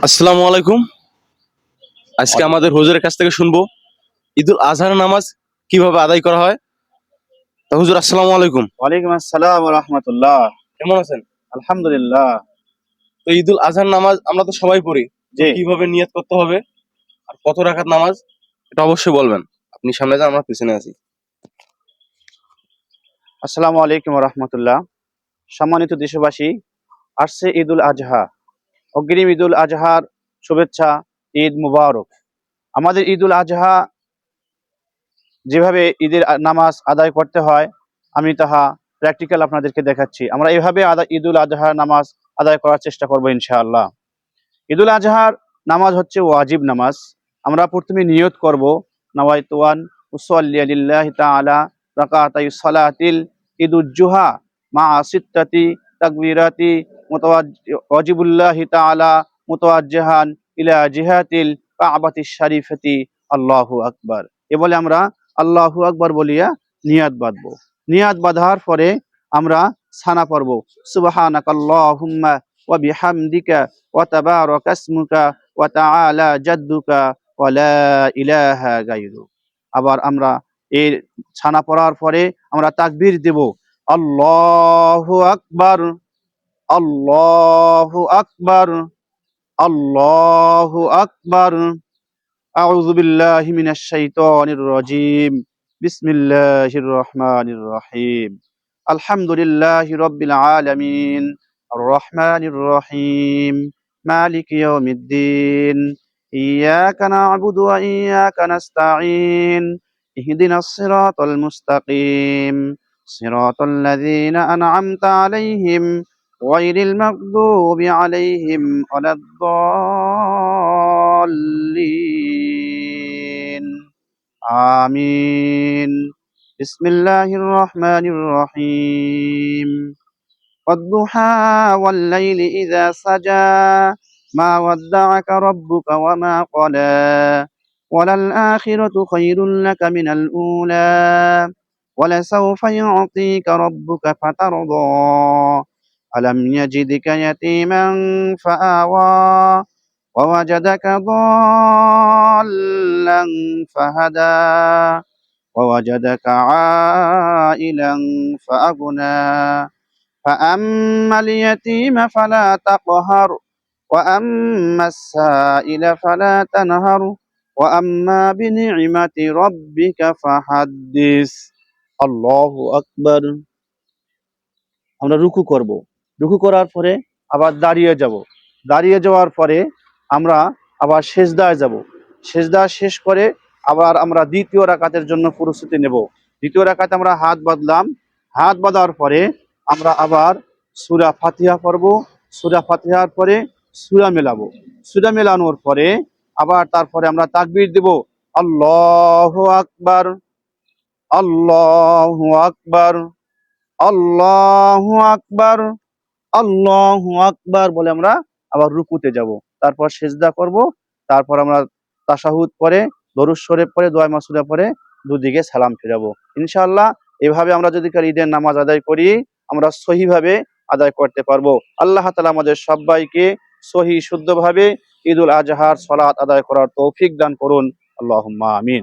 আসসালামু আলাইকুম। আজকে আমাদের হুজুরের কাছ থেকে শুনবো ঈদুল আজহার নামাজ কিভাবে আদায় করা হয়। তো হুজুর, আসসালামু আলাইকুম। ওয়ালাইকুম আসসালাম ওয়া রাহমাতুল্লাহ। কেমন আছেন? আলহামদুলিল্লাহ। তো ঈদুল আজহার নামাজ আমরা তো সবাই পড়ি, তো জি, কিভাবে নিয়ত করতে হবে আর কত রাকাত নামাজ, এটা অবশ্যই বলবেন। আপনি সামনে যান, আমরা পিছনে আছি। আসসালামু আলাইকুম ওয়া রাহমাতুল্লাহ। সম্মানিত দেশবাসী, আসছে ঈদুল আজহা। অগ্রিম ঈদুল আজহার শুভেচ্ছা, ঈদ মুবারক। আমাদের ঈদুল আজহা যেভাবে ঈদের নামাজ আদায় করতে হয়, আমি তাহা প্র্যাকটিক্যাল আপনাদেরকে দেখাচ্ছি। আমরা এইভাবে ঈদুল আজহার নামাজ আদায় করার চেষ্টা করবো ইনশাআল্লাহ। ঈদুল আজহার নামাজ হচ্ছে ওয়াজিব নামাজ। আমরা প্রথমে নিয়ত করব, নাওয়াইতু আন উসাল্লি লিল্লাহি তাআলা রাকাতাই সালাতিল ঈদুল জুহা মা সিত্তাতি তাকবীরাতি ওয়াজিবুল্লাহি তাআলা মুতাওয়াজ্জিহান ইলা জিহাতিল কাবাতিশ শরীফাতি আল্লাহু আকবার। এ বলে আমরা আল্লাহু আকবার বলিয়া নিয়াত বাঁধবো। নিয়াত বাঁধার পরে আমরা সানা পড়ব, সুবহানাকাল্লাহুম্মা ওয়া বিহামদিকা ওয়া তাবারাকা ইসমুকা ওয়া তাআলা জাদ্দুকা ওয়া লা ইলাহা গায়রুক। আবার আমরা এই ছানা পড়ার পরে আমরা তাকবীর দেব, আল্লাহু আকবার, আল্লাহু আকবার, আল্লাহু আকবার। আউযু বিল্লাহি মিনাশ শাইতানির রাজীম। বিসমিল্লাহির রহমানির রহিম। আলহামদুলিল্লাহি রাব্বিল আলামিন। আর রহমানির রহিম। মালিকি ইয়াউমিদ্দিন। ইয়াকা না'বুদু ওয়া ইয়াকা নাস্তাঈন। ইহদিনাস সিরাতাল মুস্তাকিম। সিরাতাল লাযীনা আন'আমতা আলাইহিম গায়রিল মাগদুবি আলাইহিম ওয়ালাদ-দাল্লিন। আমিন। বিসমিল্লাহির রহমানির রহিম। ওয়াদ-দুহা ওয়াল-লাইলি ইযা সাজা মা ওয়াদ্দা'আকা রাব্বুকা ওয়া মা ক্বালা ওয়ালাল-আখিরাতু খায়রুল লাকা মিনাল উলা ওয়ালাসাওফা ইউ'তিকা রাব্বুকা ফাতারদা আলাম ইয়াজিদকা ইয়াতীমান ফাআওয়া ووجدك ضالا فهدى ووجدك عائلا فأغنى فأما اليتيم فلا تقهر وأما السائل فلا تنهر وأما بنعمة ربك فحدث। الله أكبر। আমরা রুকু করব। রুকু করার পরে আবার দাঁড়িয়ে যাব। দাঁড়িয়ে যাওয়ার পরে আমরা আবার সেজদায় যাব। সেজদা শেষ করে আবার আমরা দ্বিতীয় রাকাতের জন্য প্রস্তুতি নেব। দ্বিতীয় রাকাতে আমরা হাত বাঁধলাম। হাত বাঁধার পরে আমরা আবার সূরা ফাতিহা পড়ব। সূরা ফাতিহার পরে সূরা মেলাবো। সূরা মেলানোর পরে আবার তারপরে আমরা তাকবীর দেব, আল্লাহু আকবার, আল্লাহু আকবার, আল্লাহু আকবার, আল্লাহু আকবার বলে আমরা আবার রুকুতে যাব। তারপর সেজদা করব। তারপর আমরা তাশাহুদ পরে, দরুদ শরীফ পরে, দোয়া মাসুরা পরে দুদিকে সালাম ফিরাবো। ইনশাআল্লাহ এভাবে আমরা যদি ঈদের নামাজ আদায় করি, আমরা সহিভাবে আদায় করতে পারবো। আল্লাহ তাআলা আমাদের সবাইকে সহি শুদ্ধভাবে ঈদুল আজহার সালাত আদায় করার তৌফিক দান করুন। আল্লাহুম্মা আমিন।